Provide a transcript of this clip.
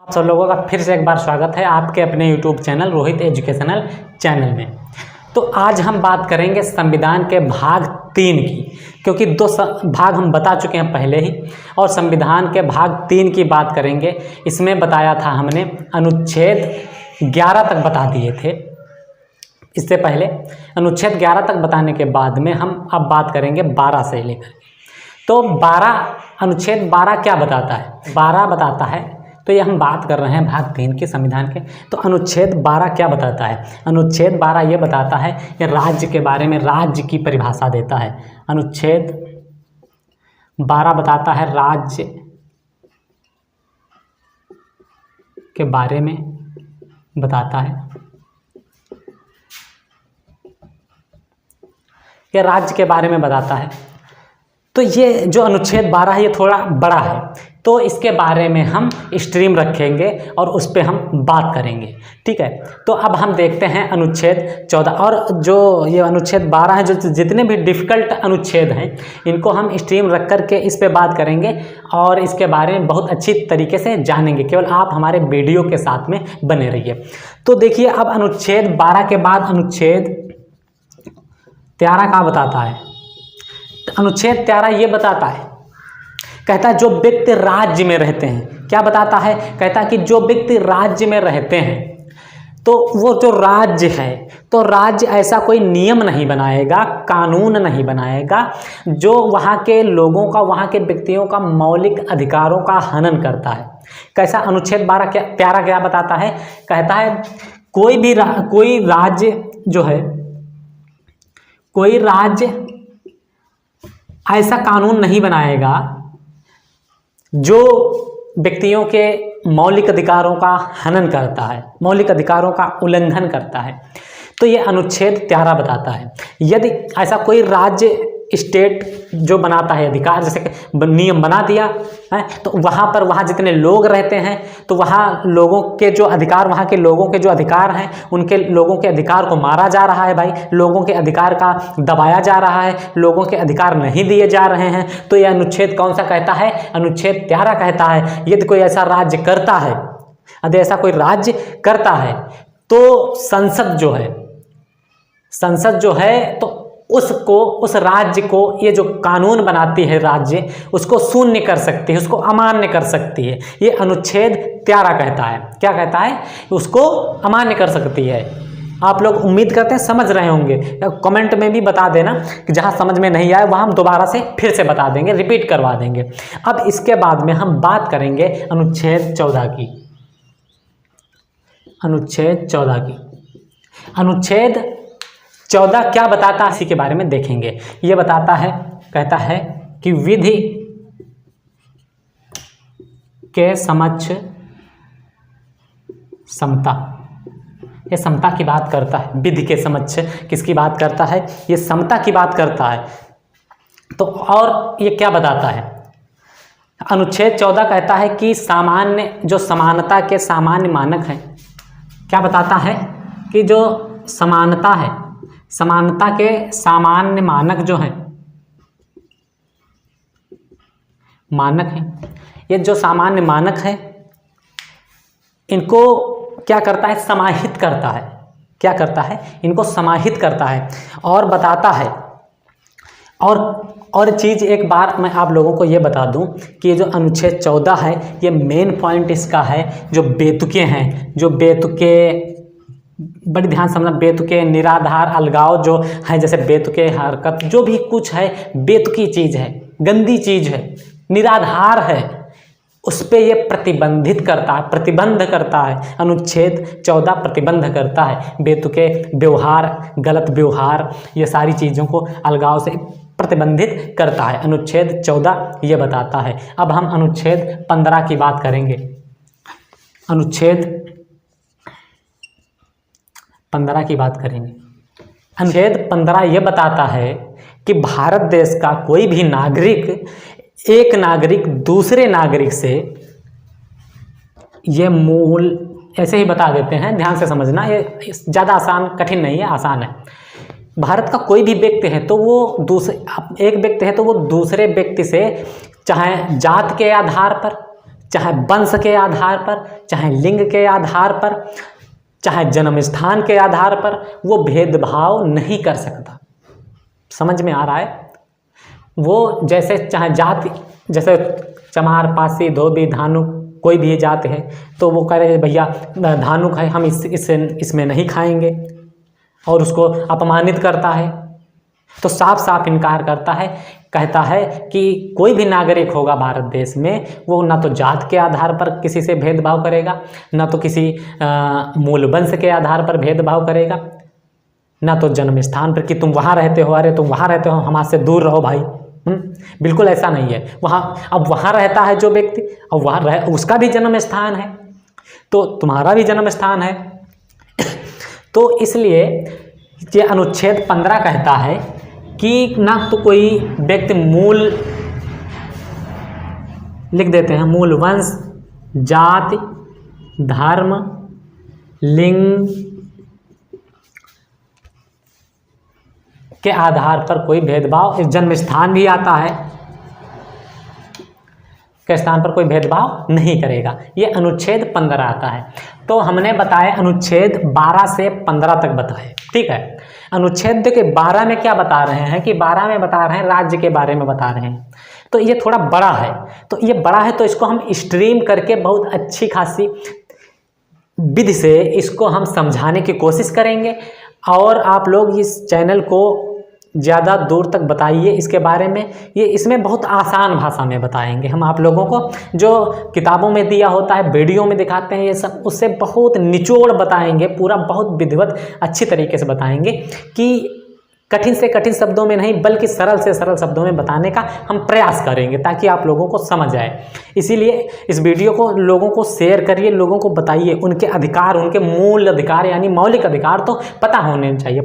सब लोगों का फिर से एक बार स्वागत है आपके अपने YouTube channel Rohit educational channel में। तो आज हम बात करेंगे संविधान के भाग 3 की, क्योंकि दो भाग हम बता चुके हैं पहले ही, और संविधान के भाग 3 की बात करेंगे। इसमें बताया था हमने अनुच्छेद 11 तक बता दिए थे। इससे पहले अनुच्छेद 11 तक बताने के बाद में हम अब बात करेंगे 12 से लेकर। तो 12 अनुच्छेद 12 क्या बताता है? 12 बताता है, तो ये हम बात कर रहे हैं भाग 3 के संविधान के। तो अनुच्छेद 12 क्या बताता है? अनुच्छेद 12 ये बताता है कि राज्य के बारे में, राज्य की परिभाषा देता है। अनुच्छेद 12 बताता है राज्य के बारे में, बताता है कि राज्य के बारे में बताता है। तो ये जो अनुच्छेद 12 है ये थोड़ा बड़ा है, तो इसके बारे में हम स्ट्रीम रखेंगे और उस पर हम बात करेंगे, ठीक है। तो अब हम देखते हैं अनुच्छेद 14, और जो ये अनुच्छेद 12 है, जो जितने भी डिफ़िकल्ट अनुच्छेद हैं इनको हम स्ट्रीम रख कर के इस पे बात करेंगे और इसके बारे में बहुत अच्छी तरीके से जानेंगे। केवल आप हमारे वीडियो के साथ में बने रहिए। तो देखिए, अब अनुच्छेद 12 के बाद अनुच्छेद 13 का बताता है। अनुच्छेद 13 ये बताता है, कहता है जो व्यक्ति राज्य में रहते हैं, क्या बताता है? कहता है कि जो व्यक्ति राज्य में रहते हैं, तो वो जो राज्य है, तो राज्य ऐसा कोई नियम नहीं बनाएगा, कानून नहीं बनाएगा जो वहाँ के लोगों का, वहाँ के व्यक्तियों का मौलिक अधिकारों का हनन करता है। कैसा? अनुच्छेद 12 13 क्या बताता है? कहता है कोई राज्य जो है, कोई राज्य ऐसा कानून नहीं बनाएगा जो व्यक्तियों के मौलिक अधिकारों का हनन करता है, मौलिक अधिकारों का उल्लंघन करता है। तो ये अनुच्छेद 13 बताता है। यदि ऐसा कोई राज्य, स्टेट जो बनाता है अधिकार, जैसे नियम बना दिया है, तो वहाँ जितने लोग रहते हैं, तो वहाँ लोगों के जो अधिकार, वहाँ के लोगों के जो अधिकार हैं, उनके लोगों के अधिकार को मारा जा रहा है भाई, लोगों के अधिकार का दबाया जा रहा है, लोगों के अधिकार नहीं दिए जा रहे हैं। तो यह अनुच्छेद कौन सा कहता है? अनुच्छेद 13 कहता है यदि कोई ऐसा राज्य करता है, यदि ऐसा कोई राज्य करता है, तो संसद जो है तो उसको, उस राज्य को, ये जो कानून बनाती है राज्य, उसको शून्य कर सकती है, उसको अमान्य कर सकती है। ये अनुच्छेद 13 कहता है। क्या कहता है? उसको अमान्य कर सकती है। आप लोग उम्मीद करते हैं समझ रहे होंगे। कमेंट में भी बता देना कि जहाँ समझ में नहीं आए वहाँ हम दोबारा से फिर से बता देंगे, रिपीट करवा देंगे। अब इसके बाद में हम बात करेंगे अनुच्छेद 14 की। अनुच्छेद 14 की। अनुच्छेद 14 क्या बताता है, इसी के बारे में देखेंगे। ये बताता है, कहता है कि विधि के समक्ष समता, ये समता की बात करता है। विधि के समक्ष किसकी बात करता है? ये समता की बात करता है। तो और ये क्या बताता है? अनुच्छेद 14 कहता है कि सामान्य, जो समानता के सामान्य मानक हैं, क्या बताता है? कि जो समानता है, समानता के सामान्य मानक जो हैं, मानक हैं, ये जो सामान्य मानक हैं, इनको क्या करता है? समाहित करता है। क्या करता है? इनको समाहित करता है और बताता है। और चीज़ एक बार मैं आप लोगों को ये बता दूं कि ये जो अनुच्छेद 14 है, ये मेन पॉइंट इसका है जो बेतुके हैं, जो बेतुके, बड़ी ध्यान समझना, बेतुके, निराधार, अलगाव जो है, जैसे बेतुके हरकत, जो भी कुछ है बेतुकी चीज़ है, गंदी चीज़ है, निराधार है, उस पे ये प्रतिबंधित करता है, प्रतिबंध करता है। अनुच्छेद 14 प्रतिबंध करता है बेतुके व्यवहार, गलत व्यवहार, ये सारी चीज़ों को अलगाव से प्रतिबंधित करता है। अनुच्छेद 14 ये बताता है। अब हम अनुच्छेद 15 की बात करेंगे। अनुच्छेद 15 की बात करेंगे। अनुच्छेद 15 ये बताता है कि भारत देश का कोई भी नागरिक, एक नागरिक दूसरे नागरिक से, ये मूल ऐसे ही बता देते हैं, ध्यान से समझना, ये ज़्यादा आसान, कठिन नहीं है, आसान है। भारत का कोई भी व्यक्ति है तो वो दूसरे, एक व्यक्ति है तो वो दूसरे व्यक्ति से, चाहे जात के आधार पर, चाहे वंश के आधार पर, चाहे लिंग के आधार पर, चाहे जन्म स्थान के आधार पर वो भेदभाव नहीं कर सकता। समझ में आ रहा है? वो जैसे चाहे जाति, जैसे चमार, पासी, धोबी, धानुक कोई भी जात है तो वो कह रहे भैया धानुक है, हम इसमें नहीं खाएंगे, और उसको अपमानित करता है, तो साफ साफ इनकार करता है, कहता है कि कोई भी नागरिक होगा भारत देश में, वो ना तो जात के आधार पर किसी से भेदभाव करेगा, ना तो किसी मूल वंश के आधार पर भेदभाव करेगा, ना तो जन्म स्थान पर कि तुम वहाँ रहते हो, अरे तुम वहाँ रहते हो, हमारे से दूर रहो भाई। बिल्कुल ऐसा नहीं है। अब वहाँ रहता है जो व्यक्ति, अब वहाँ उसका भी जन्म स्थान है, तो तुम्हारा भी जन्म स्थान है। तो इसलिए ये अनुच्छेद 15 कहता है कि ना तो कोई व्यक्ति मूल, लिख देते हैं, मूल वंश, जाति, धर्म, लिंग के आधार पर कोई भेदभाव, इस जन्म स्थान भी आता है के स्थान पर कोई भेदभाव नहीं करेगा। ये अनुच्छेद 15 आता है। तो हमने बताया अनुच्छेद 12 से 15 तक बताए, ठीक है। अनुच्छेद के 12 में क्या बता रहे हैं कि 12 में बता रहे हैं राज्य के बारे में बता रहे हैं। तो ये थोड़ा बड़ा है, तो ये बड़ा है तो इसको हम स्ट्रीम करके बहुत अच्छी खासी विधि से इसको हम समझाने की कोशिश करेंगे, और आप लोग इस चैनल को ज़्यादा दूर तक बताइए इसके बारे में। ये इसमें बहुत आसान भाषा में बताएंगे हम आप लोगों को, जो किताबों में दिया होता है, वीडियो में दिखाते हैं, ये सब उससे बहुत निचोड़ बताएंगे, पूरा बहुत विधिवत अच्छी तरीके से बताएंगे कि कठिन से कठिन शब्दों में नहीं बल्कि सरल से सरल शब्दों में बताने का हम प्रयास करेंगे ताकि आप लोगों को समझ आए। इसीलिए इस वीडियो को लोगों को शेयर करिए, लोगों को बताइए, उनके अधिकार, उनके मूल अधिकार यानी मौलिक अधिकार तो पता होने चाहिए।